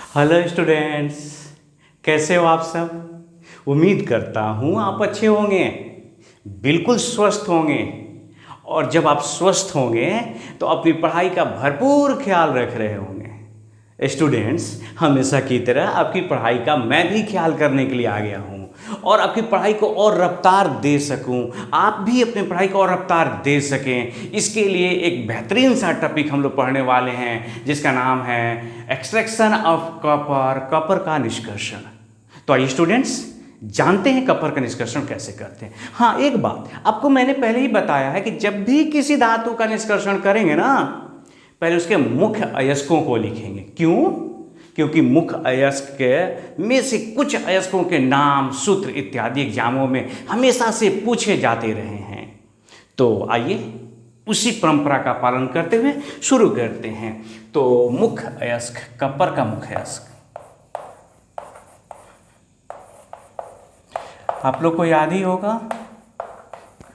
Hello students, कैसे हो आप सब। उम्मीद करता हूँ आप अच्छे होंगे, बिल्कुल स्वस्थ होंगे। और जब आप स्वस्थ होंगे तो अपनी पढ़ाई का भरपूर ख्याल रख रहे होंगे। स्टूडेंट्स, हमेशा की तरह आपकी पढ़ाई का मैं भी ख्याल करने के लिए आ गया हूँ और आपकी पढ़ाई को और रफ्तार दे सकूं, आप भी अपनी पढ़ाई को और रफ्तार दे सकें, इसके लिए एक बेहतरीन सा टॉपिक हम लोग पढ़ने वाले हैं जिसका नाम है एक्सट्रैक्शन ऑफ कॉपर, कॉपर का निष्कर्षण। तो आइए स्टूडेंट्स, जानते हैं कॉपर का निष्कर्षण कैसे करते हैं। हाँ, एक बात आपको मैंने पहले ही बताया है कि जब भी किसी धातु का निष्कर्षण करेंगे ना, पहले उसके मुख्य अयस्कों को लिखेंगे। क्यों? क्योंकि मुख्य अयस्क के में से कुछ अयस्कों के नाम, सूत्र इत्यादि एग्जामों में हमेशा से पूछे जाते रहे हैं। तो आइए उसी परंपरा का पालन करते हुए शुरू करते हैं। तो मुख्य अयस्क, कॉपर का मुख्य अयस्क आप लोग को याद ही होगा,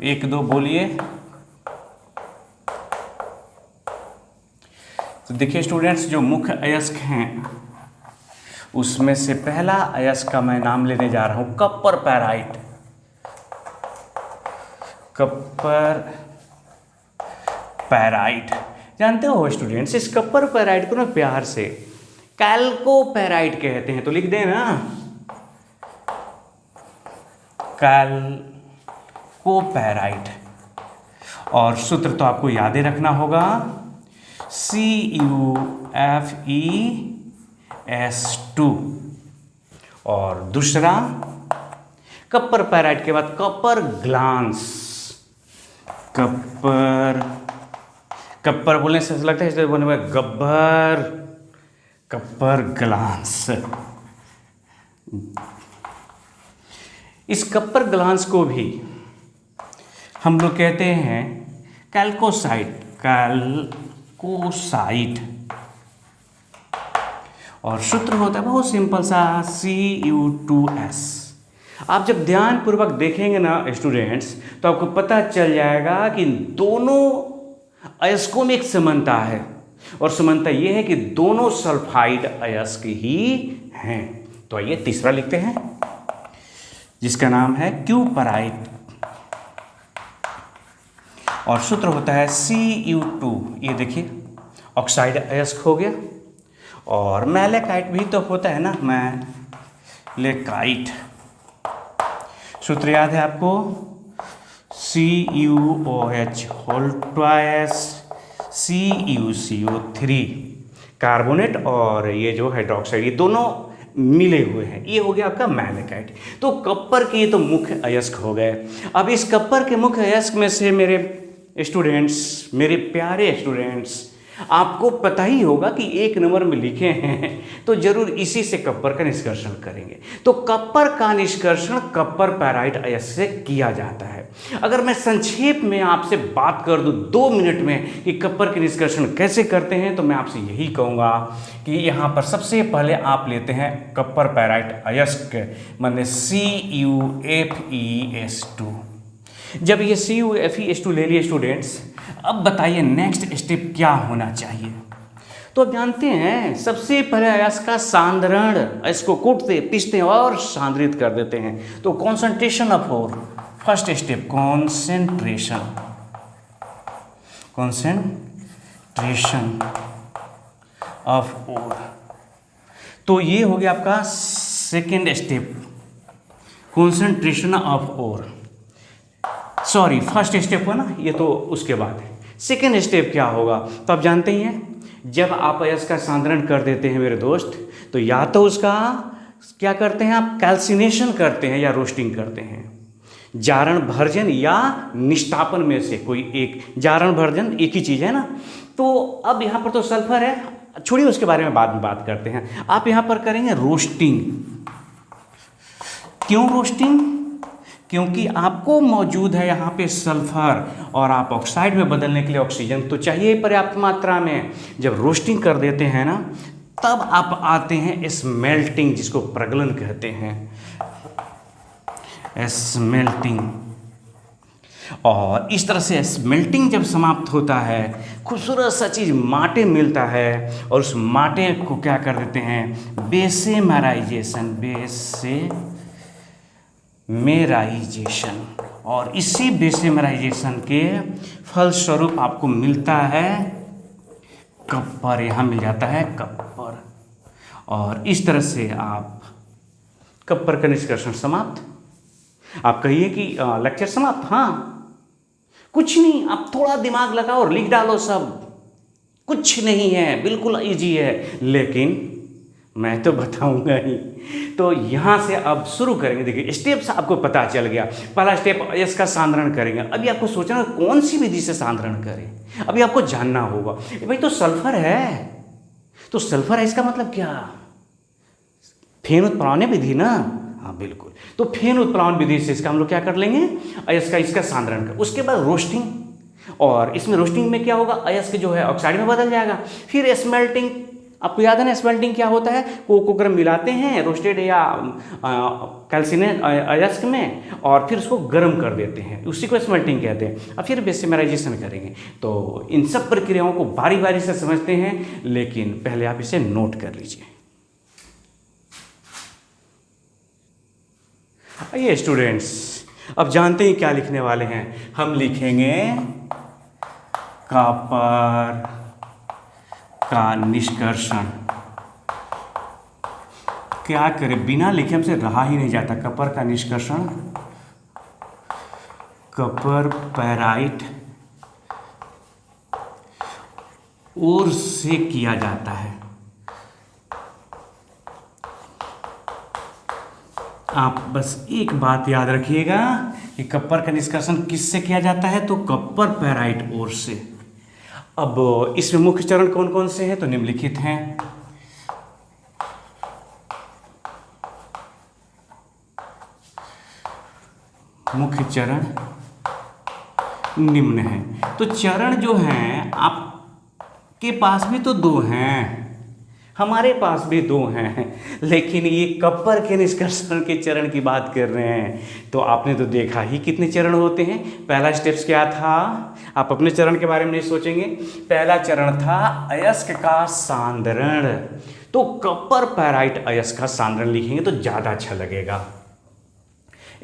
एक दो बोलिए। तो देखिए स्टूडेंट्स, जो मुख्य अयस्क हैं उसमें से पहला अयस्क का मैं नाम लेने जा रहा हूं कॉपर पैराइट। कॉपर पैराइट जानते हो स्टूडेंट्स, इस कॉपर पैराइट को ना प्यार से कैल्को पैराइट कहते हैं। तो लिख दें ना, कैल्को पैराइट। और सूत्र तो आपको याद ही रखना होगा, CuFeS2। और दूसरा कॉपर पैराइट के बाद कॉपर ग्लांस। कॉपर, कॉपर बोलने से ऐसा लगता है इसलिए बोलने में गब्बर, कॉपर ग्लांस। इस कॉपर ग्लांस को भी हम लोग कहते हैं कैल्कोसाइट, कैल्कोसाइट। और सूत्र होता है बहुत सिंपल सा, Cu2S। आप जब ध्यानपूर्वक देखेंगे ना स्टूडेंट्स, तो आपको पता चल जाएगा कि दोनों अयस्कों में एक समानता है, और समानता यह है कि दोनों सल्फाइड अयस्क ही हैं। तो आइए तीसरा लिखते हैं जिसका नाम है क्यूपराइट। और सूत्र होता है Cu2। ये देखिए ऑक्साइड अयस्क हो गया। और मैलेकाइट भी तो होता है ना, मैलेकाइट। सूत्र याद है आपको, CuOH whole twice CuCO3। Carbonate और ये जो हाइड्रोक्साइड, ये दोनों मिले हुए हैं, ये हो गया आपका मैलेकाइट। तो कॉपर के ये तो मुख्य अयस्क हो गए। अब इस कॉपर के मुख्य अयस्क में से मेरे स्टूडेंट्स, मेरे प्यारे स्टूडेंट्स, आपको पता ही होगा कि एक नंबर में लिखे हैं तो जरूर इसी से कॉपर का निष्कर्षण करेंगे। तो कॉपर का निष्कर्षण कॉपर पैराइट अयस्क से किया जाता है। अगर मैं संक्षेप में आपसे बात कर दूं 2 मिनट में कि कॉपर के निष्कर्षण कैसे करते हैं, तो मैं आपसे यही कहूँगा कि यहाँ पर सबसे पहले आप लेते हैं कॉपर पैराइट अयस्क, माने CuFeS2। जब ये CuFeS2 ले लिए स्टूडेंट्स, अब बताइए नेक्स्ट स्टेप क्या होना चाहिए। तो अब जानते हैं सबसे पहले अयस्क का सांद्रण, इसको कूटते पीसते और सांद्रित कर देते हैं। तो concentration of ore, first step concentration, concentration of ore. तो ये हो गया आपका second step, concentration of ore. Sorry, first step हुआ ना, ये तो उसके बाद है। सेकेंड स्टेप क्या होगा, तो आप जानते ही हैं, जब आप अयस्क का सांद्रण कर देते हैं मेरे दोस्त, तो या तो उसका क्या करते हैं आप, कैल्सिनेशन करते हैं या रोस्टिंग करते हैं। जारण भर्जन या निष्तापन में से कोई एक, जारण भर्जन एक ही चीज़ है ना। तो अब यहाँ पर तो सल्फर है, छोड़िए उसके बारे में बाद में बात करते हैं। आप यहाँ पर करेंगे रोस्टिंग। क्यों रोस्टिंग? क्योंकि आपको मौजूद है यहाँ पे सल्फर, और आप ऑक्साइड में बदलने के लिए ऑक्सीजन तो चाहिए पर्याप्त मात्रा में। जब रोस्टिंग कर देते हैं ना, तब आप आते हैं स्मेल्टिंग, जिसको प्रगलन कहते हैं, स्मेल्टिंग। और इस तरह से स्मेल्टिंग जब समाप्त होता है, खूबसूरत सा चीज़ माटे मिलता है, और उस माटे को क्या कर देते हैं, बेसेमराइजेशन, और इसी बेसेमराइजेशन के फलस्वरूप आपको मिलता है कप्पर, यहाँ मिल जाता है कप्पर। और इस तरह से आप कप्पर का निष्कर्षण समाप्त। आप कहिए कि लेक्चर समाप्त, हाँ कुछ नहीं, आप थोड़ा दिमाग लगाओ और लिख डालो, सब कुछ नहीं है, बिल्कुल इजी है, लेकिन मैं तो बताऊंगा ही। तो यहाँ से अब शुरू करेंगे। देखिए स्टेप्स आपको पता चल गया। पहला स्टेप इसका सांद्रण करेंगे। अभी आपको सोचना कौन सी विधि से सांद्रण करें, अभी आपको जानना होगा। भाई तो सल्फर है, तो सल्फर है इसका मतलब क्या, फेन उत्प्लावनीय विधि ना, हाँ बिल्कुल। तो फेन उत्प्लावन विधि से इसका हम लोग क्या कर लेंगे, इसका सांद्रण कर। उसके बाद रोस्टिंग, और इसमें रोस्टिंग में क्या होगा, अयस्क जो है ऑक्साइड में बदल जाएगा। फिर स्मेल्टिंग, आपको याद है ना स्मेल्टिंग क्या होता है, कोक वगैरह मिलाते हैं रोस्टेड या कैल्सिनेट अयस्क में, और फिर उसको गर्म कर देते हैं, उसी को स्मेल्टिंग कहते हैं। और फिर बेसेमराइजेशन करेंगे। तो इन सब प्रक्रियाओं को बारी बारी से समझते हैं, लेकिन पहले आप इसे नोट कर लीजिए। आइए स्टूडेंट्स, अब जानते हैं क्या लिखने वाले हैं। हम लिखेंगे कॉपर का निष्कर्षण। क्या करें, बिना लिखे हमसे रहा ही नहीं जाता। कॉपर का निष्कर्षण कॉपर पैराइट ओर से किया जाता है। आप बस एक बात याद रखिएगा कि कॉपर का निष्कर्षण किससे किया जाता है, तो कॉपर पैराइट ओर से। अब इसमें मुख्य चरण कौन कौन से हैं, तो निम्नलिखित हैं। मुख्य चरण निम्न हैं। तो चरण जो हैं आपके पास भी तो दो हैं, हमारे पास भी दो हैं, लेकिन ये कॉपर के निष्कर्षण के चरण की बात कर रहे हैं। तो आपने तो देखा ही कितने चरण होते हैं। पहला स्टेप्स क्या था, आप अपने चरण के बारे में नहीं सोचेंगे। पहला चरण था अयस्क का सांद्रण। तो कॉपर पैराइट अयस्क का सांद्रण लिखेंगे तो ज़्यादा अच्छा लगेगा।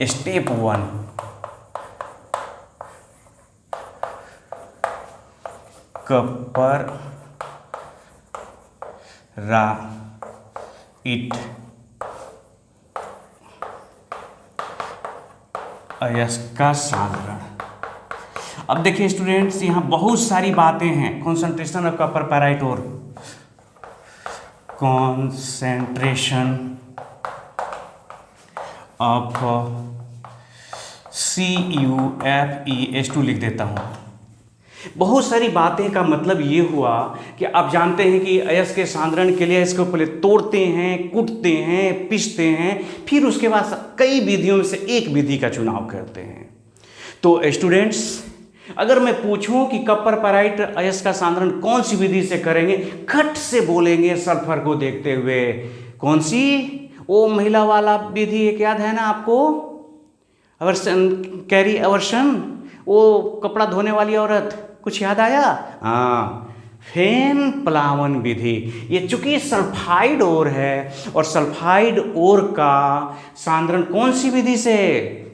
स्टेप 1, कॉपर राइट अयस्क का सांद्रण। अब देखिए स्टूडेंट्स, यहाँ बहुत सारी बातें हैं। कॉन्सेंट्रेशन ऑफ कॉपर पैराइट और कॉन्सेंट्रेशन ऑफ CuFeS2 लिख देता हूँ। बहुत सारी बातें का मतलब ये हुआ कि आप जानते हैं कि अयस्क के सांद्रण के लिए इसको पहले तोड़ते हैं, कूटते हैं, पीसते हैं, फिर उसके बाद कई विधियों में से एक विधि का चुनाव करते हैं। तो स्टूडेंट्स, अगर मैं पूछूं कि कॉपर पैराइट अयस्क का सांद्रण कौन सी विधि से करेंगे, खट से बोलेंगे सल्फर को देखते हुए। कौन सी, वो महिला वाला विधि एक याद है ना आपको, अवर्सन, कैरी अवर्सन, वो कपड़ा धोने वाली औरत, कुछ याद आया, हाँ, फेन प्लावन विधि। ये चूंकि सल्फाइड ओर है, और सल्फाइड ओर का सांद्रण कौन सी विधि से,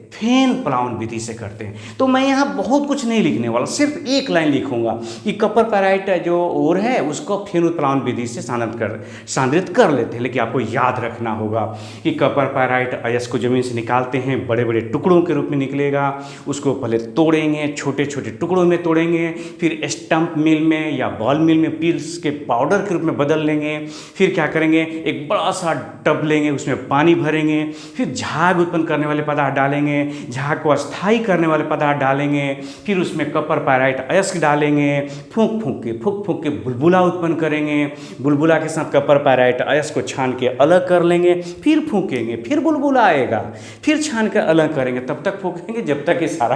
फेन प्लावन विधि से करते हैं। तो मैं यहाँ बहुत कुछ नहीं लिखने वाला, सिर्फ एक लाइन लिखूंगा कि कॉपर पैराइट जो ओर है उसको फेन उत्प्लावन विधि से सांद्रित कर लेते हैं। लेकिन आपको याद रखना होगा कि कॉपर पैराइट अयस्क को जमीन से निकालते हैं, बड़े बड़े टुकड़ों के रूप में निकलेगा। उसको पहले तोड़ेंगे, छोटे छोटे टुकड़ों में तोड़ेंगे, फिर स्टम्प मिल में या बॉल मिल में पील्स के पाउडर के रूप में बदल लेंगे। फिर क्या करेंगे, एक बड़ा सा टब लेंगे, उसमें पानी भरेंगे, फिर झाग उत्पन्न करने वाले पदार्थ डालेंगे, झाग को अस्थायी करने वाले पदार्थ डालेंगे, फिर उसमें कॉपर पैराइट अयस्क डालेंगे, फूंक फूंक के बुलबुला उत्पन्न करेंगे। बुलबुला के साथ कॉपर पैराइट अयस्क को छान के अलग कर लेंगे, फिर फूंकेंगे, फिर बुलबुला आएगा, फिर छान कर अलग करेंगे। तब तक फूंकेंगे जब तक ये सारा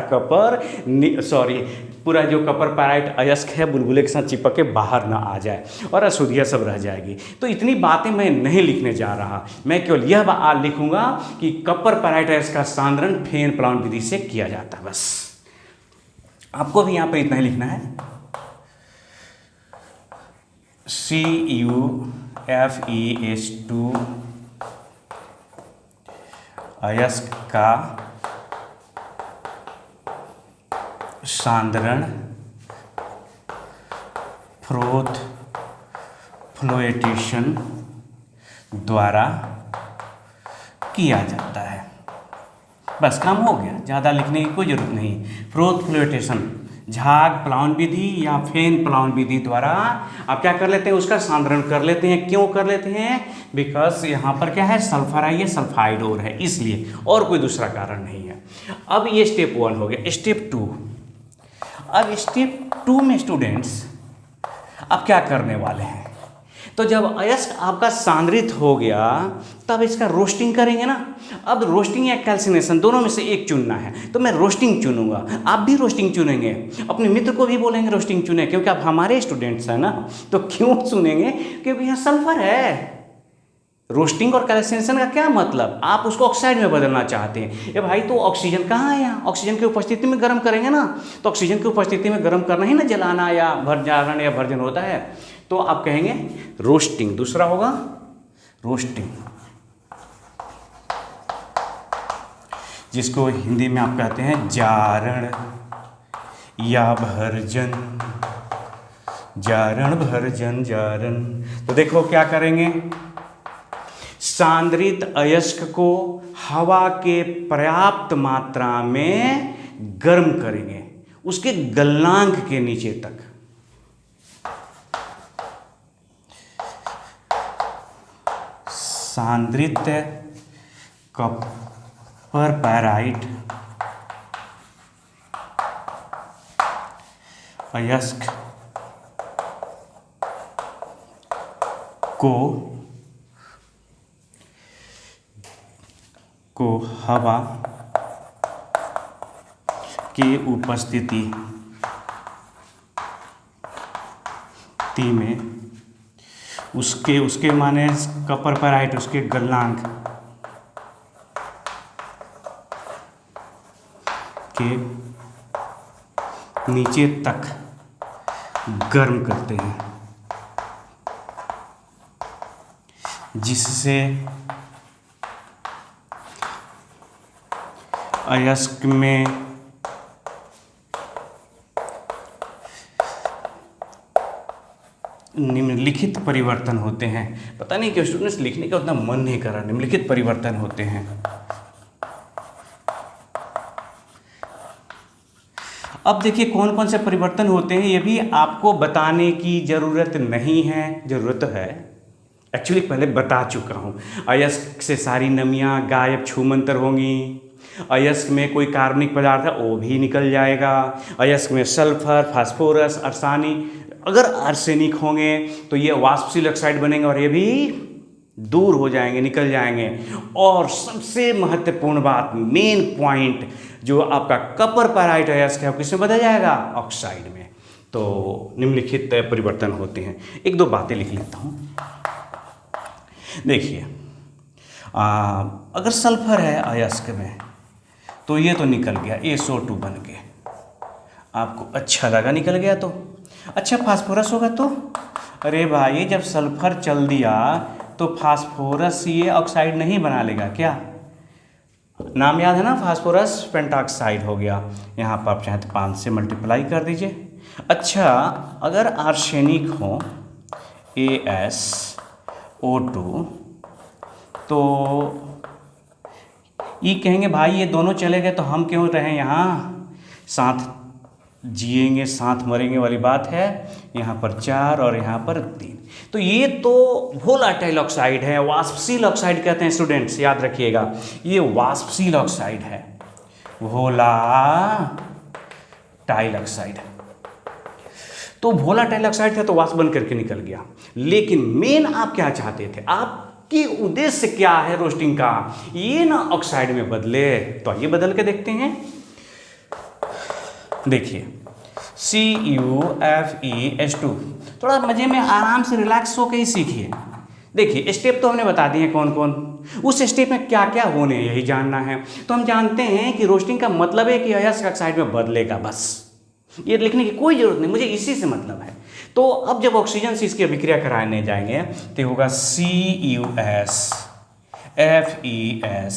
पूरा जो कॉपर पैराइट अयस्क है बुलबुले के साथ चिपक के बाहर ना आ जाए और अशुद्धियाँ सब रह जाएगी। तो इतनी बातें मैं नहीं लिखने जा रहा, मैं केवल यह बात लिखूंगा कि कॉपर पैराइट अयस्क का सांद्रण फेन प्लावन विधि से किया जाता है, बस। आपको भी यहाँ पे इतना ही लिखना है, CuFeS2 अयस्क का सांद्रण फ्रोथ फ्लोएटेशन द्वारा किया जाता है। बस काम हो गया, ज़्यादा लिखने की कोई ज़रूरत नहीं। फ्रोथ फ्लोएटेशन झाग प्लावन विधि या फेन प्लावन विधि द्वारा आप क्या कर लेते हैं, उसका सांद्रण कर लेते हैं। क्यों कर लेते हैं? बिकॉज यहाँ पर क्या है, सल्फर है, ये सल्फाइड और है, इसलिए, और कोई दूसरा कारण नहीं है। अब ये स्टेप 1 हो गया। स्टेप 2, अब स्टेप 2 में स्टूडेंट्स अब क्या करने वाले हैं, तो जब अयस्क आपका सांद्रित हो गया तब इसका रोस्टिंग करेंगे ना। अब रोस्टिंग या कैल्सिनेशन दोनों में से एक चुनना है, तो मैं रोस्टिंग चुनूंगा, आप भी रोस्टिंग चुनेंगे, अपने मित्र को भी बोलेंगे रोस्टिंग चुने, क्योंकि आप हमारे स्टूडेंट्स हैं ना। तो क्यों चुनेंगे? क्योंकि यहाँ सल्फर है। रोस्टिंग और कैल्सिनेशन का क्या मतलब, आप उसको ऑक्साइड में बदलना चाहते हैं। ये भाई तो ऑक्सीजन कहाँ है यहाँ, ऑक्सीजन की उपस्थिति में गर्म करेंगे ना, तो ऑक्सीजन की उपस्थिति में गर्म करना ही ना जलाना या भरजारण या भर्जन होता है। तो आप कहेंगे रोस्टिंग। दूसरा होगा रोस्टिंग, जिसको हिंदी में आप कहते हैं जारण या भर्जन। जारण भर्जन जारण। तो देखो क्या करेंगे, सांद्रित अयस्क को हवा के पर्याप्त मात्रा में गर्म करेंगे, उसके गलनांक के नीचे तक। सांद्रित कॉपर पैराइट अयस्क को हवा की उपस्थिति में उसके माने कॉपर पैराइट, उसके गलनांक के नीचे तक गर्म करते हैं, जिससे अयस्क में निम्नलिखित परिवर्तन होते हैं। पता नहीं क्यों स्टूडेंट्स लिखने का उतना मन नहीं कर रहा। निम्नलिखित परिवर्तन होते हैं। अब देखिए कौन कौन से परिवर्तन होते हैं, ये भी आपको बताने की ज़रूरत नहीं है। ज़रूरत है एक्चुअली, पहले बता चुका हूँ। अयस्क से सारी नमियाँ गायब छूमंतर होंगी। अयस्क में कोई कार्बनिक पदार्थ है वो भी निकल जाएगा। अयस्क में सल्फर, फास्फोरस, अर्सानिक, अगर आर्सेनिक होंगे तो ये वाष्पशील ऑक्साइड बनेंगे और ये भी दूर हो जाएंगे, निकल जाएंगे। और सबसे महत्वपूर्ण बात, मेन पॉइंट, जो आपका कॉपर पैराइट अयस्क है किसमें बदल जाएगा, ऑक्साइड में। तो निम्नलिखित परिवर्तन होते हैं। एक दो बातें लिख लेता हूँ। देखिए अगर सल्फर है अयस्क में तो ये तो निकल गया SO2 बन के, आपको अच्छा लगा निकल गया तो। अच्छा फास्फोरस होगा तो, अरे भाई जब सल्फर चल दिया तो फास्फोरस ये ऑक्साइड नहीं बना लेगा क्या? नाम याद है ना, फास्फोरस पेंटाऑक्साइड हो गया। यहाँ पर आप चाहें तो 5 से मल्टीप्लाई कर दीजिए। अच्छा अगर आर्सेनिक हो AsO2 तो ये कहेंगे भाई ये दोनों चले गए तो हम क्यों रहें यहाँ, साथ जिएंगे साथ मरेंगे वाली बात है। यहाँ पर 4 और यहाँ पर 3, तो ये तो वोलाटाइल ऑक्साइड है, वाष्पशील ऑक्साइड कहते हैं स्टूडेंट्स, याद रखिएगा ये वाष्पशील ऑक्साइड है, वोलाटाइल ऑक्साइड। तो वोलाटाइल ऑक्साइड था तो वाष्प बन करके निकल गया। लेकिन मेन आप क्या चाहते थे, आपकी उद्देश्य क्या है रोस्टिंग का, ये ना ऑक्साइड में बदले। तो आइए बदल के देखते हैं। देखिए CuFeS2, थोड़ा मजे में आराम से रिलैक्स होकर ही सीखिए। देखिए स्टेप तो हमने बता दिए कौन कौन, उस स्टेप में क्या क्या होने यही जानना है। तो हम जानते हैं कि रोस्टिंग का मतलब है कि अयस्क ऑक्साइड में बदलेगा बस। ये लिखने की कोई ज़रूरत नहीं, मुझे इसी से मतलब है। तो अब जब ऑक्सीजन से इसकी अभिक्रिया कराने जाएंगे तो होगा CuS FeS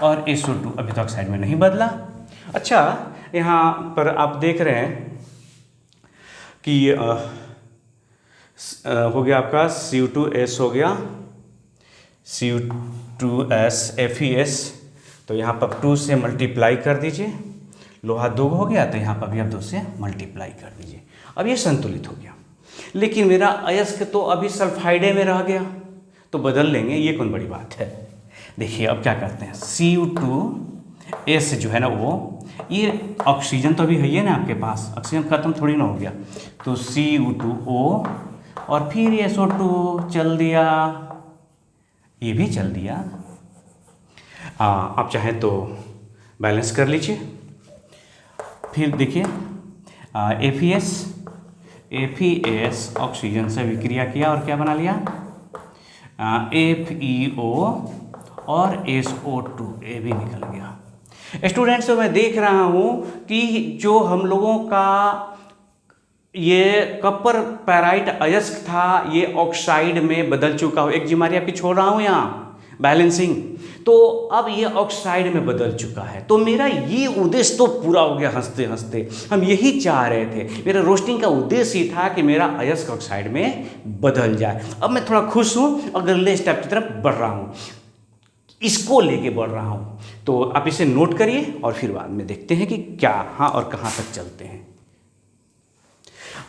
और SO2 अभी तो ऑक्साइड में नहीं बदला। अच्छा, यहाँ पर आप देख रहे हैं कि हो गया आपका Cu2S हो गया, Cu2S FeS, तो यहाँ पर 2 से मल्टीप्लाई कर दीजिए, लोहा 2 हो गया तो यहाँ पर भी आप 2 से मल्टीप्लाई कर दीजिए। अब ये संतुलित हो गया, लेकिन मेरा अयस्क तो अभी सल्फाइडे में रह गया, तो बदल लेंगे, ये कौन बड़ी बात है। देखिए अब क्या करते हैं, Cu2S जो है ना वो, ये ऑक्सीजन तो अभी है ही ना आपके पास, ऑक्सीजन खत्म थोड़ी ना हो गया, तो Cu2O और फिर SO2 चल दिया, ये भी चल दिया। आप चाहें तो बैलेंस कर लीजिए। फिर देखिए FeS ऑक्सीजन से विक्रिया किया और क्या बना लिया, FeO और SO2, ये भी निकल गया। स्टूडेंट्स, तो मैं देख रहा हूँ कि जो हम लोगों का ये कॉपर पैराइट अयस्क था ये ऑक्साइड में बदल चुका हो। एक जिम्मेदारी आपकी छोड़ रहा हूँ यहाँ, बैलेंसिंग, तो अब ये ऑक्साइड में बदल चुका है। तो मेरा ये उद्देश्य तो पूरा हो गया, हंसते हंसते हम यही चाह रहे थे, मेरा रोस्टिंग का उद्देश्य ही था कि मेरा अयस्क ऑक्साइड में बदल जाए। अब मैं थोड़ा खुश हूँ और अगले स्टेप की तरफ बढ़ रहा हूँ, इसको लेके बढ़ रहा हूँ। तो आप इसे नोट करिए और फिर बाद में देखते हैं कि क्या हाँ और कहाँ तक चलते हैं।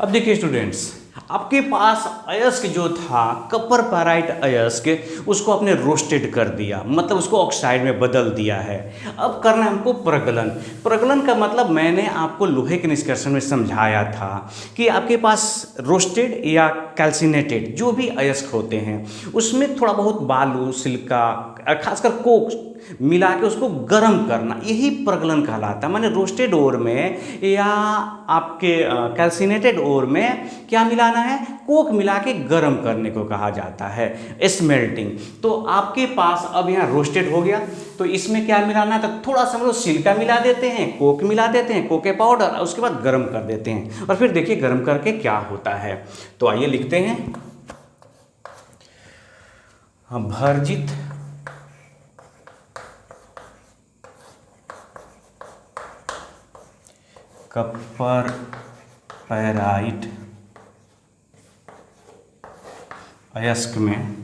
अब देखिए स्टूडेंट्स, आपके पास अयस्क जो था कॉपर पैराइट अयस्क, उसको आपने रोस्टेड कर दिया, मतलब उसको ऑक्साइड में बदल दिया है। अब करना है हमको प्रगलन। प्रगलन का मतलब मैंने आपको लोहे के निष्कर्षण में समझाया था कि आपके पास रोस्टेड या कैल्सिनेटेड जो भी अयस्क होते हैं उसमें थोड़ा बहुत बालू, सिलिका, खासकर कोक मिला के उसको गर्म करना, यही प्रगलन कहलाता है। माने रोस्टेड ओर में या आपके कैल्सिनेटेड ओर में क्या मिलाना है, कोक मिला के गर्म करने को कहा जाता है स्मेल्टिंग। तो आपके पास अब यहाँ रोस्टेड हो गया, तो इसमें क्या मिलाना है, तो थोड़ा सा हम लोग सिलिका मिला देते हैं, कोक मिला देते हैं, कोके पाउडर, उसके बाद गर्म कर देते हैं और फिर देखिए गर्म करके क्या होता है। तो आइए लिखते हैं, भर्जित कॉपर पैराइट अयस्क में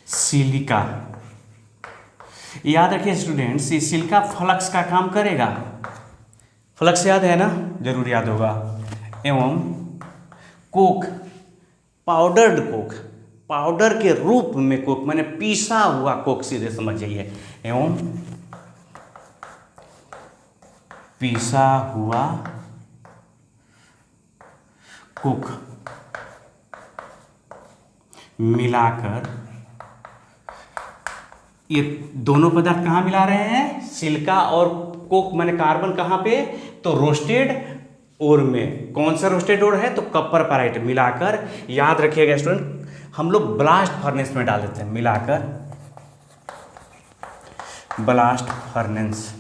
सिलिका, याद रखिए स्टूडेंट्स, ये सिलिका फ्लक्स का काम करेगा। फ्लक्स याद है ना, जरूर याद होगा। एवं कोक, पाउडर्ड कोक, पाउडर के रूप में कोक, मैंने पीसा हुआ कोक, सीधे समझ जाइए, एवं पीसा हुआ कोक मिलाकर, ये दोनों पदार्थ कहाँ मिला रहे हैं, सिलिका और कोक, मैंने कार्बन कहाँ पे, तो रोस्टेड ओर में। कौन सा रोस्टेड ओर है, तो कॉपर पैराइट मिलाकर, याद रखिएगा स्टूडेंट, हम लोग ब्लास्ट फर्नेस में डाल देते हैं, मिलाकर ब्लास्ट फर्नेस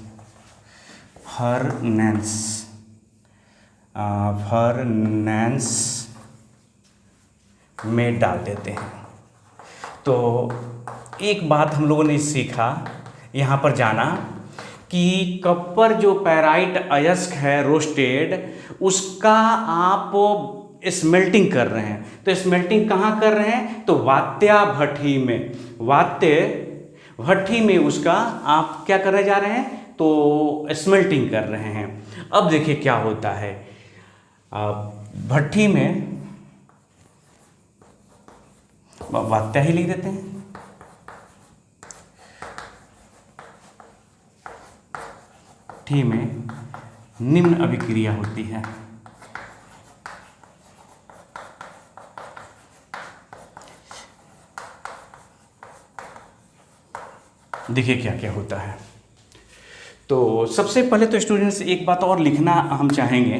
में डाल देते हैं। तो एक बात हम लोगों ने सीखा यहाँ पर जाना कि कॉपर जो पैराइट अयस्क है रोस्टेड, उसका आप स्मेल्टिंग कर रहे हैं। तो स्मेल्टिंग कहाँ कर रहे हैं, तो वात्या भट्ठी में, वात्य भट्ठी में उसका आप क्या करने जा रहे हैं, तो स्मेल्टिंग कर रहे हैं। अब देखिए क्या होता है, भट्ठी में वात्या ही लिख देते हैं, भट्ठी में निम्न अभिक्रिया होती है। देखिए क्या क्या होता है। तो सबसे पहले तो स्टूडेंट्स एक बात और लिखना हम चाहेंगे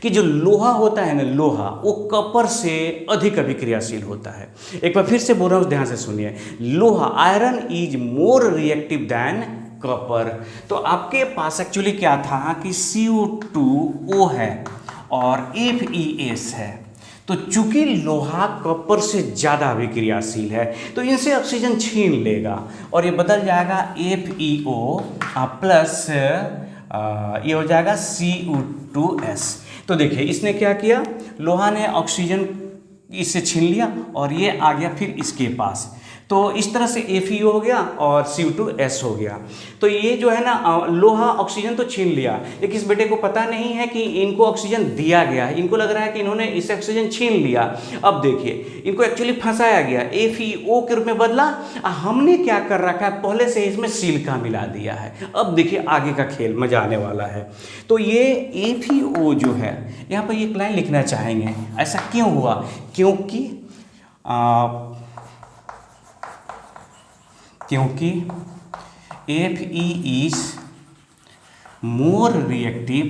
कि जो लोहा होता है ना, लोहा वो कॉपर से अधिक अभिक्रियाशील होता है। एक बार फिर से बोल रहा हूँ, ध्यान से सुनिए, लोहा, iron is more reactive than copper. तो आपके पास एक्चुअली क्या था कि Cu2O है और FeS है। तो चूंकि लोहा कॉपर से ज़्यादा अभिक्रियाशील है तो इनसे ऑक्सीजन छीन लेगा और ये बदल जाएगा FeO प्लस ये हो जाएगा Cu2S। तो देखिए इसने क्या किया, लोहा ने ऑक्सीजन इससे छीन लिया और ये आ गया फिर इसके पास। तो इस तरह से FeO हो गया और Cu2S हो गया। तो ये जो है ना लोहा ऑक्सीजन तो छीन लिया, लेकिन इस बेटे को पता नहीं है कि इनको ऑक्सीजन दिया गया है। इनको लग रहा है कि इन्होंने इससे ऑक्सीजन छीन लिया। अब देखिए इनको एक्चुअली फंसाया गया, FeO के रूप में बदला। हमने क्या कर रखा है, पहले से इसमें सिलिका मिला दिया है। अब देखिए आगे का खेल मजा आने वाला है। तो ये FeO जो है, यहाँ पर ये लाइन लिखना चाहेंगे, ऐसा क्यों हुआ, क्योंकि Fe is more reactive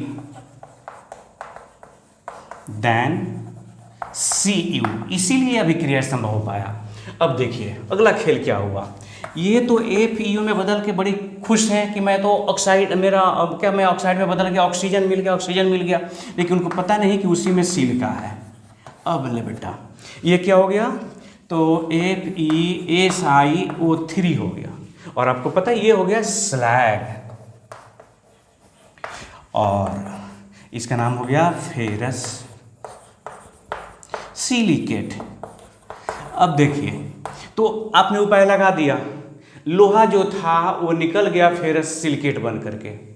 than Cu, इसीलिए अभिक्रिया संभव हो पाया। अब देखिए अगला खेल क्या हुआ। ये तो FeO में बदल के बड़ी खुश हैं कि मैं तो ऑक्साइड, मेरा अब क्या, मैं ऑक्साइड में बदल गया, ऑक्सीजन मिल गया, लेकिन उनको पता नहीं कि उसी में सिलिका है। अब ले बेटा ये क्या हो गया, तो FeSiO3 हो गया और आपको पता है ये हो गया स्लैग और इसका नाम हो गया फेरस सिलिकेट। अब देखिए तो आपने उपाय लगा दिया, लोहा जो था वो निकल गया फेरस सिलिकेट बन करके,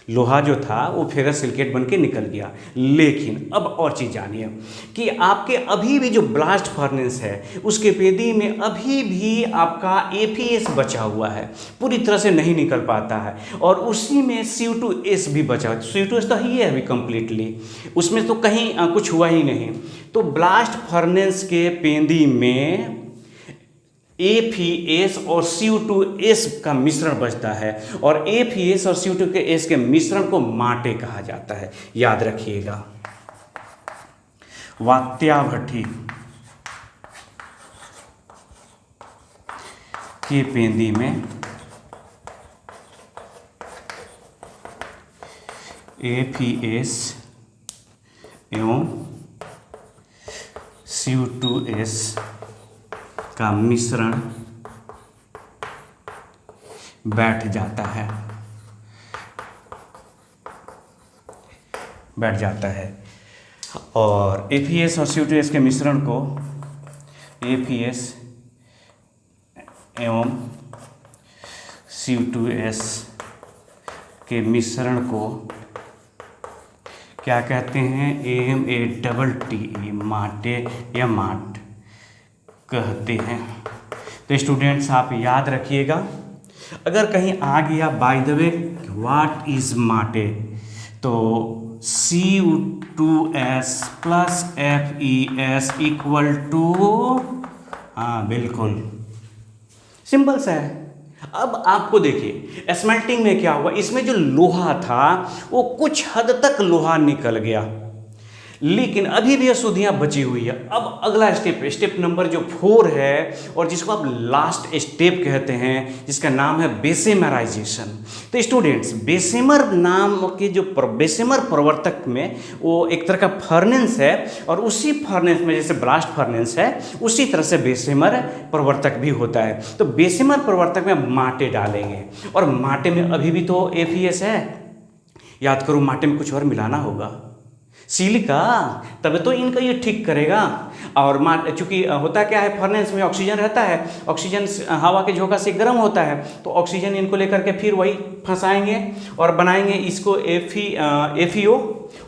लोहा जो था वो फेरस सिलिकेट बन के निकल गया। लेकिन अब और चीज़ जानिए कि आपके अभी भी जो ब्लास्ट फर्नेस है उसके पेदी में अभी भी आपका FeS बचा हुआ है, पूरी तरह से नहीं निकल पाता है और उसी में Cu2S भी बचा हुआ है। Cu2S तो ही है अभी कम्प्लीटली, उसमें तो कहीं कुछ हुआ ही नहीं। तो ब्लास्ट फर्नेस के पेंदी में FeS और Cu2S का मिश्रण बचता है और FeS और Cu2S के मिश्रण को माटे कहा जाता है, याद रखिएगा। वात्याभट्टी के पेंदी में FeS एवं Cu2S का मिश्रण बैठ जाता है और FeS और Cu2S के मिश्रण को FeS एवं Cu2S के मिश्रण को क्या कहते हैं, MATTE, माटे या माट कहते हैं। तो स्टूडेंट्स आप याद रखिएगा, अगर कहीं आ गया by the way what is माटे, तो Cu2S plus FeS equal to, हाँ बिल्कुल सिंपल सा है। अब आपको देखिए स्मेल्टिंग में क्या हुआ, इसमें जो लोहा था वो कुछ हद तक लोहा निकल गया, लेकिन अभी भी अशुद्धियाँ बची हुई है। अब अगला स्टेप नंबर जो 4 है और जिसको आप लास्ट स्टेप कहते हैं, जिसका नाम है बेसेमराइजेशन। तो स्टूडेंट्स बेसेमर नाम के जो बेसेमर प्रवर्तक में वो एक तरह का फर्नेंस है और उसी फर्नेंस में जैसे ब्लास्ट फर्नेंस है उसी तरह से बेसेमर प्रवर्तक भी होता है। तो बेसेमर प्रवर्तक में माटे डालेंगे और माटे में अभी भी तो FeS है, याद करो माटे में कुछ और मिलाना होगा, सिलिका, तब तो इनका ये ठीक करेगा। और चूंकि होता क्या है, फर्नेस में ऑक्सीजन रहता है, ऑक्सीजन हवा के झोंका से गर्म होता है, तो ऑक्सीजन इनको लेकर के फिर वही फंसाएंगे और बनाएंगे इसको FeO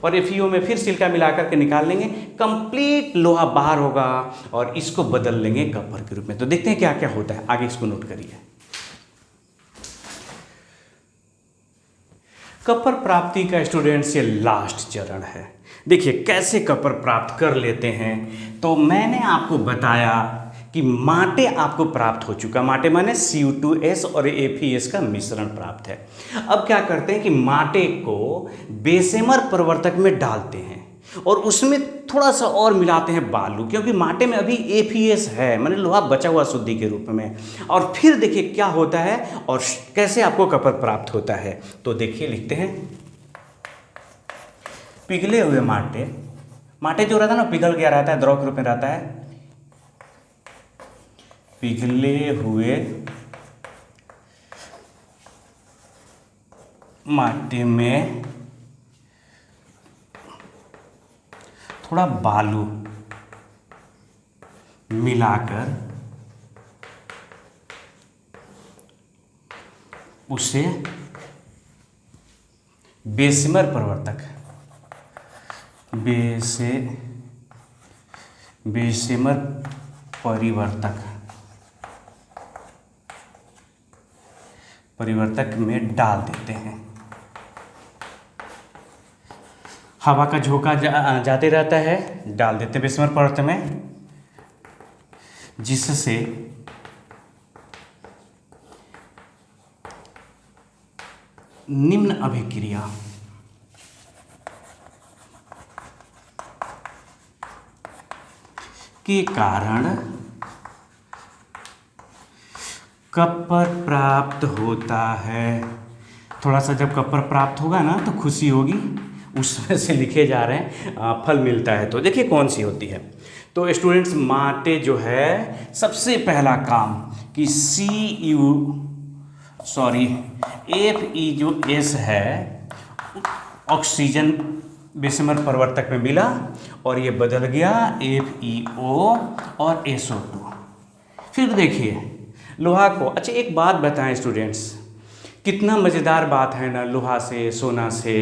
और FeO में फिर सिलिका मिला करके निकाल लेंगे, कंप्लीट लोहा बाहर होगा और इसको बदल लेंगे कॉपर के रूप में। तो देखते हैं क्या क्या होता है, आगे इसको नोट करिए। कॉपर प्राप्ति का स्टूडेंट्स ये लास्ट चरण है। देखिए कैसे कॉपर प्राप्त कर लेते हैं। तो मैंने आपको बताया कि माटे आपको प्राप्त हो चुका, माटे माने Cu2S और FeS का मिश्रण प्राप्त है। अब क्या करते हैं कि माटे को बेसेमर प्रवर्तक में डालते हैं और उसमें थोड़ा सा और मिलाते हैं बालू, क्योंकि माटे में अभी एफईएस है, माने लोहा बचा हुआ शुद्धि के रूप में। और फिर देखिए क्या होता है और कैसे आपको कपर प्राप्त होता है। तो देखिए लिखते हैं, पिघले हुए माटे, माटे जो रहता है ना पिघल गया रहता है, द्रव के रूप में रहता है। पिघले हुए माटे में थोड़ा बालू मिलाकर उसे बेसिमर परिवर्तक, बेसिमर परिवर्तक में डाल देते हैं। हवा का झोंका जाते रहता है, डाल देते हैं बेसिमर परिवर्तक में, जिससे निम्न अभिक्रिया के कारण कपर प्राप्त होता है। थोड़ा सा जब कपर प्राप्त होगा ना तो खुशी होगी, उसमें से लिखे जा रहे हैं फल मिलता है। तो देखिए कौन सी होती है। तो स्टूडेंट्स माटे जो है सबसे पहला काम कि Fe जो S है ऑक्सीजन बेसिमर परिवर्तक में मिला और ये बदल गया FeO और SO2। फिर देखिए लोहा को, अच्छा एक बात बताएं स्टूडेंट्स, कितना मज़ेदार बात है ना, लोहा से सोना से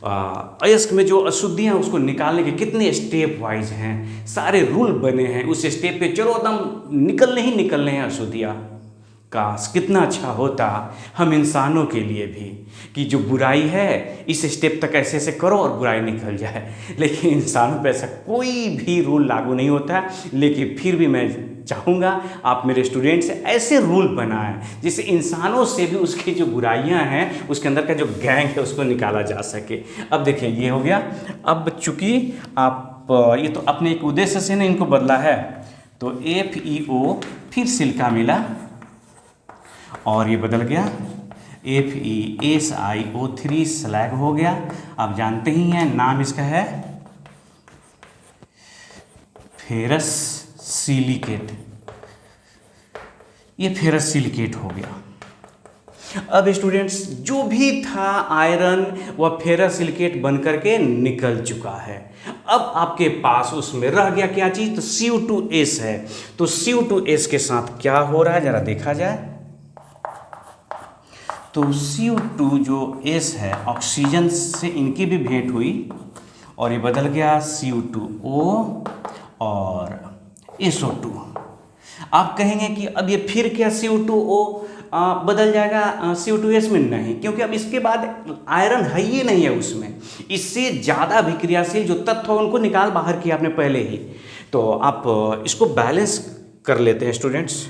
अयस्क में जो अशुद्धियाँ उसको निकालने के कितने स्टेप वाइज हैं, सारे रूल बने हैं। उस स्टेप पे चलो एकदम निकलने हैं अशुद्धियाँ। काश कितना अच्छा होता हम इंसानों के लिए भी कि जो बुराई है इस स्टेप तक ऐसे ऐसे करो और बुराई निकल जाए, लेकिन इंसानों पे ऐसा कोई भी रूल लागू नहीं होता है। लेकिन फिर भी मैं चाहूँगा आप मेरे स्टूडेंट से ऐसे रूल बनाएं जिससे इंसानों से भी उसकी जो बुराइयां हैं, उसके अंदर का जो गैंग है उसको निकाला जा सके। अब देखिए ये हो गया। अब चूँकि आप ये तो अपने एक उद्देश्य से ने इनको बदला है, तो FeO फिर सिलिका मिला और ये बदल गया FeSiO3 स्लैग हो गया। आप जानते ही हैं नाम इसका है फेरस सिलिकेट। ये फेरस सिलिकेट हो गया। अब स्टूडेंट्स जो भी था आयरन वह फेरस सिलिकेट बन करके निकल चुका है। अब आपके पास उसमें रह गया क्या चीज, तो CO2S है। तो CO2S के साथ क्या हो रहा है जरा देखा जाए। तो CO2 जो S है ऑक्सीजन से इनकी भी भेंट हुई और ये बदल गया CO2O और SO2। आप कहेंगे कि अब ये फिर क्या CO2O बदल जाएगा CO2S में? नहीं, क्योंकि अब इसके बाद आयरन है ही नहीं है उसमें। इससे ज़्यादा अभिक्रियाशील जो तत्व है उनको निकाल बाहर किया आपने पहले ही। तो आप इसको बैलेंस कर लेते हैं स्टूडेंट्स।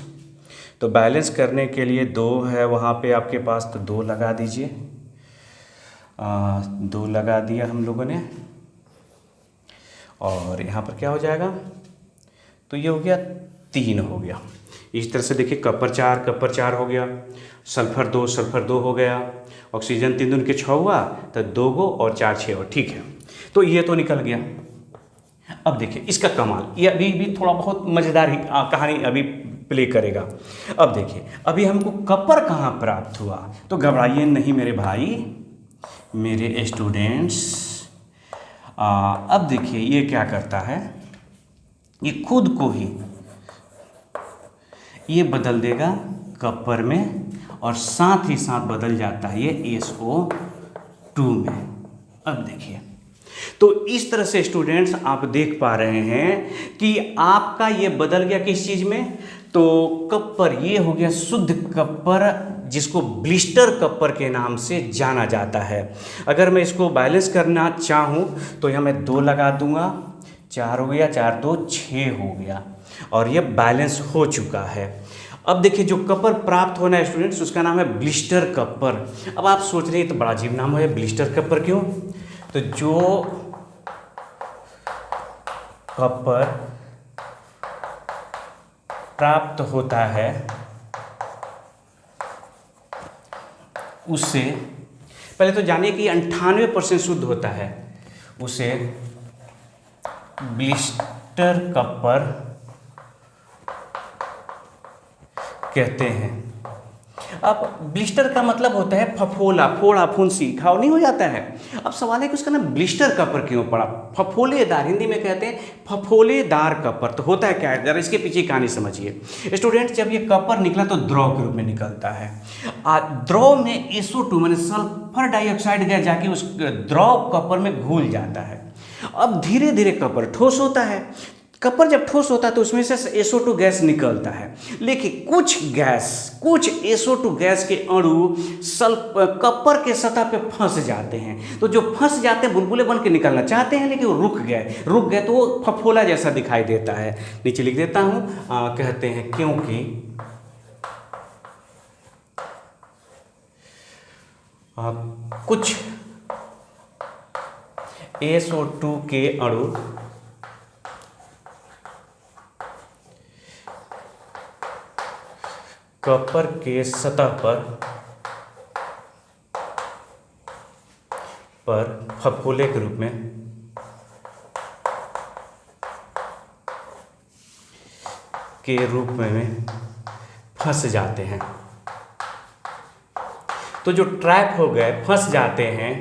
तो बैलेंस करने के लिए 2 है वहाँ पे आपके पास, तो 2 लगा दीजिए। 2 लगा दिया हम लोगों ने। और यहाँ पर क्या हो जाएगा, तो ये हो गया 3 हो गया। इस तरह से देखिए कपर 4 हो गया, सल्फर 2 हो गया, ऑक्सीजन 3 दूनी के 6 हुआ, तो 2 गो और 4 6 हो। ठीक है, तो ये तो निकल गया। अब देखिए इसका कमाल, ये अभी भी थोड़ा बहुत मज़ेदार ही कहानी अभी प्ले करेगा। अब देखिए अभी हमको कपर कहाँ प्राप्त हुआ, तो घबराइए नहीं मेरे भाई, मेरे स्टूडेंट्स। अब देखिए ये क्या करता है, ये खुद को ही ये बदल देगा कपर में और साथ ही साथ बदल जाता है ये SO2 में। अब देखिए तो इस तरह से स्टूडेंट्स आप देख पा रहे हैं कि आपका ये बदल गया किस चीज़ में, तो कपर ये हो गया शुद्ध कपर, जिसको ब्लिस्टर कपर के नाम से जाना जाता है। अगर मैं इसको बैलेंस करना चाहूँ तो यहाँ मैं 2 लगा दूंगा, 4 हो गया, 4 2 6 हो गया और ये बैलेंस हो चुका है। अब देखिए जो कपर प्राप्त होना है स्टूडेंट्स उसका नाम है ब्लिस्टर कपर। अब आप सोच रहे हैं तो बड़ा अजीब नाम है ब्लिस्टर कपर क्यों, तो जो कॉपर प्राप्त होता है उससे, पहले तो जानिए कि 98% शुद्ध होता है, उसे ब्लिस्टर कॉपर कहते हैं। अब ब्लिस्टर का मतलब होता है फफोला, फोड़ा फुंसी, घाव नहीं हो जाता है। अब सवाल है कि उसका नाम ब्लिस्टर कपर क्यों पड़ा? फफोलेदार, हिंदी में कहते हैं फफोलेदार कपर। तो होता है क्या है, जरा इसके पीछे कहानी समझिए स्टूडेंट। जब ये कपर निकला तो द्रव के रूप में निकलता है। द्रव में SO2 माने सल्फर डाइऑक्साइड गैस जाके उस द्रव कपर में घुल जाता है। अब धीरे धीरे कपर ठोस होता है। कपर जब ठोस होता है तो उसमें से SO2 गैस निकलता है, लेकिन कुछ SO2 गैस के अणु कपर के सतह पे फंस जाते हैं। तो जो फंस जाते हैं बुलबुले बन के निकलना चाहते हैं, लेकिन वो रुक गए तो वो फफोला जैसा दिखाई देता है। नीचे लिख देता हूँ, कहते हैं क्योंकि कुछ SO2 के अणु कपर के सतह पर फफोले के रूप में फंस जाते हैं। तो जो ट्रैप हो गए, फंस जाते हैं,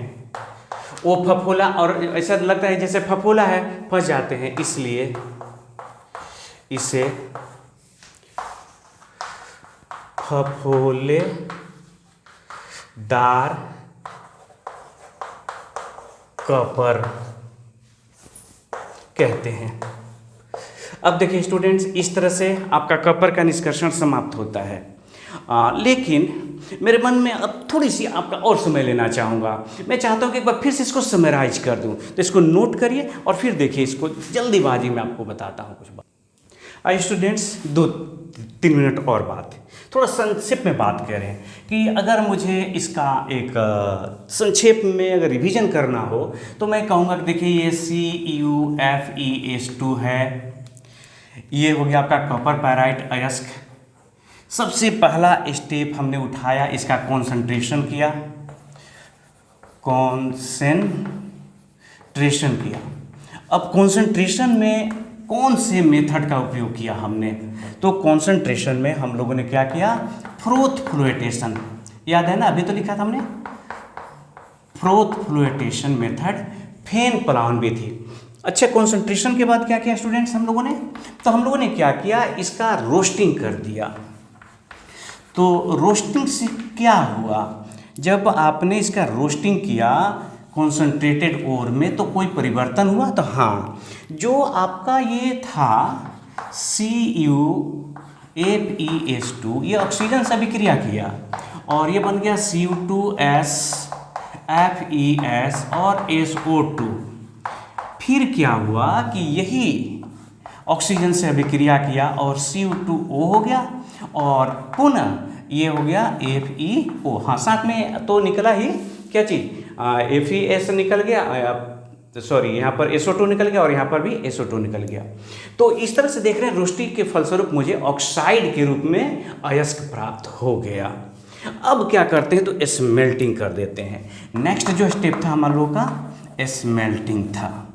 वो फफोला, और ऐसा लगता है जैसे फफोला है, फंस जाते हैं, इसलिए इसे फफोलेदार कपर कहते हैं। अब देखिए स्टूडेंट्स, इस तरह से आपका कपर का निष्कर्षण समाप्त होता है। लेकिन मेरे मन में अब थोड़ी सी आपका और समय लेना चाहूँगा। मैं चाहता हूँ कि एक बार फिर से इसको समराइज कर दूँ, तो इसको नोट करिए और फिर देखिए इसको जल्दीबाजी में आपको बताता हूँ कुछ बात। आइए स्टूडेंट्स, 2-3 मिनट और बात, थोड़ा संक्षेप में बात करें कि अगर मुझे इसका एक संक्षेप में अगर रिवीजन करना हो तो मैं कहूँगा कि देखिए ये CuFeS2 है, ये हो गया आपका कॉपर पैराइट अयस्क। सबसे पहला स्टेप हमने उठाया, इसका कॉन्सेंट्रेशन किया। अब कॉन्सेंट्रेशन में कौन से मेथड का उपयोग किया हमने? तो कॉन्सेंट्रेशन में हम लोगों ने क्या किया? फ्रोथ फ्लुएटेशन, याद है ना, अभी तो लिखा था हमने फ्रोथ फ्लुएटेशन मेथड, फेन पलावन थी। अच्छा, कॉन्सेंट्रेशन के बाद क्या किया स्टूडेंट्स हम लोगों ने? तो हम लोगों ने क्या किया, इसका रोस्टिंग कर दिया। तो रोस्टिंग से क्या हुआ? जब आपने इसका रोस्टिंग किया कॉन्सेंट्रेटेड ओर में तो कोई परिवर्तन हुआ? तो हाँ, जो आपका ये था CuFeS2, ये ऑक्सीजन से अभिक्रिया किया और ये बन गया Cu2S FeS और SO2। फिर क्या हुआ कि यही ऑक्सीजन से अभिक्रिया किया और Cu2O हो गया और पुनः ये हो गया FeO। हाँ, साथ में तो निकला ही क्या चीज़, FeS निकल गया, सॉरी यहाँ पर SO2 निकल गया और यहाँ पर भी SO2 निकल गया। तो इस तरह से देख रहे हैं रोस्टिंग के फलस्वरूप मुझे ऑक्साइड के रूप में अयस्क प्राप्त हो गया। अब क्या करते हैं, तो स्मेल्टिंग कर देते हैं। नेक्स्ट जो स्टेप था हम लोगों का स्मेल्टिंग था।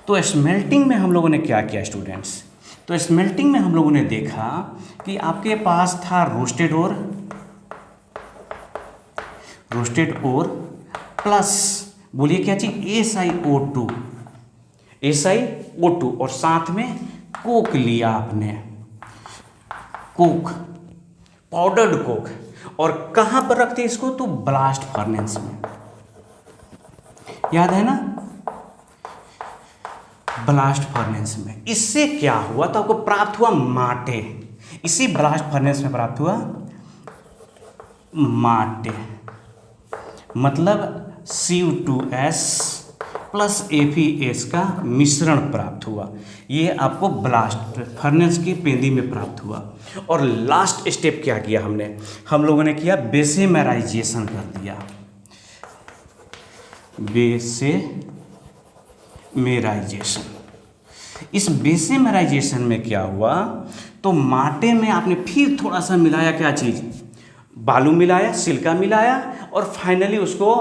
तो स्मेल्टिंग में हम लोगों ने क्या किया स्टूडेंट्स? तो स्मेल्टिंग में हम लोगों ने देखा कि आपके पास था रोस्टेड ओर प्लस, बोलिए क्या चीज, SiO2 और साथ में कोक लिया आपने, कोक, पाउडर्ड कोक। और कहाँ पर रखते इसको? तो ब्लास्ट फर्नेस में, याद है ना, ब्लास्ट फर्नेस में। इससे क्या हुआ? तो आपको प्राप्त हुआ माटे। इसी ब्लास्ट फर्नेस में प्राप्त हुआ माटे, मतलब Cu2S प्लस FeS का मिश्रण प्राप्त हुआ। ये आपको ब्लास्ट फर्नेस की पेंदी में प्राप्त हुआ। और लास्ट स्टेप क्या किया हमने? हम लोगों ने किया बेसेमेराइजेशन कर दिया, बेसेमेराइजेशन। इस बेसेमराइजेशन में क्या हुआ, तो माटे में आपने फिर थोड़ा सा मिलाया, क्या चीज़, बालू मिलाया, सिलिका मिलाया, और फाइनली उसको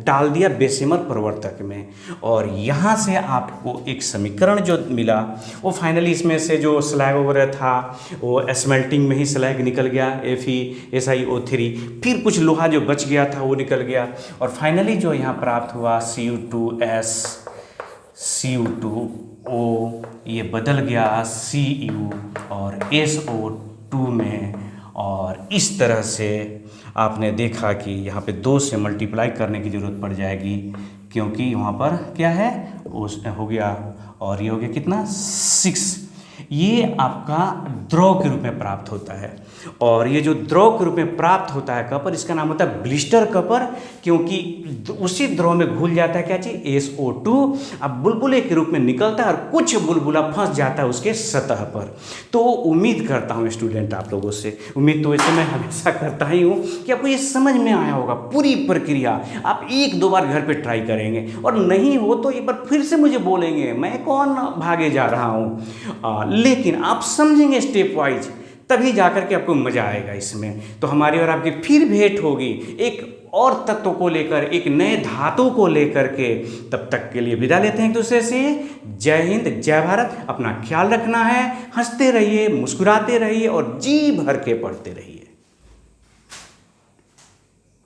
डाल दिया बेसेमर प्रवर्तक में, और यहाँ से आपको एक समीकरण जो मिला वो फाइनली इसमें से जो स्लैग वगैरह था वो स्मेल्टिंग में ही स्लैग निकल गया, FeSiO3, फिर कुछ लोहा जो बच गया था वो निकल गया, और फाइनली जो यहाँ प्राप्त हुआ Cu2S Cu2O, ये बदल गया Cu और SO2 में, और इस तरह से आपने देखा कि यहाँ पे 2 से मल्टीप्लाई करने की ज़रूरत पड़ जाएगी, क्योंकि वहाँ पर क्या है, उस हो गया, और ये हो गया कितना, 6। ये आपका द्रव के रूप में प्राप्त होता है, और ये जो द्रव के रूप में प्राप्त होता है कपर, इसका नाम होता है ब्लिस्टर कपर, क्योंकि उसी द्रव में घुल जाता है क्या चीज़, SO2, अब बुलबुले के रूप में निकलता है और कुछ बुलबुला फंस जाता है उसके सतह पर। तो उम्मीद करता हूँ स्टूडेंट आप लोगों से, उम्मीद तो वैसे मैं हमेशा करता ही हूँ कि आपको ये समझ में आया होगा पूरी प्रक्रिया। आप 1-2 बार घर पे ट्राई करेंगे, और नहीं हो तो एक बार फिर से मुझे बोलेंगे, मैं कौन भागे जा रहा हूँ, लेकिन आप समझेंगे स्टेप वाइज, तभी जाकर के आपको मज़ा आएगा इसमें। तो हमारी और आपकी फिर भेंट होगी एक और तत्व को लेकर, एक नए धातु को लेकर के। तब तक के लिए विदा लेते हैं एक दूसरे से। जय हिंद, जय भारत। अपना ख्याल रखना है, हंसते रहिए, मुस्कुराते रहिए और जी भर के पढ़ते रहिए।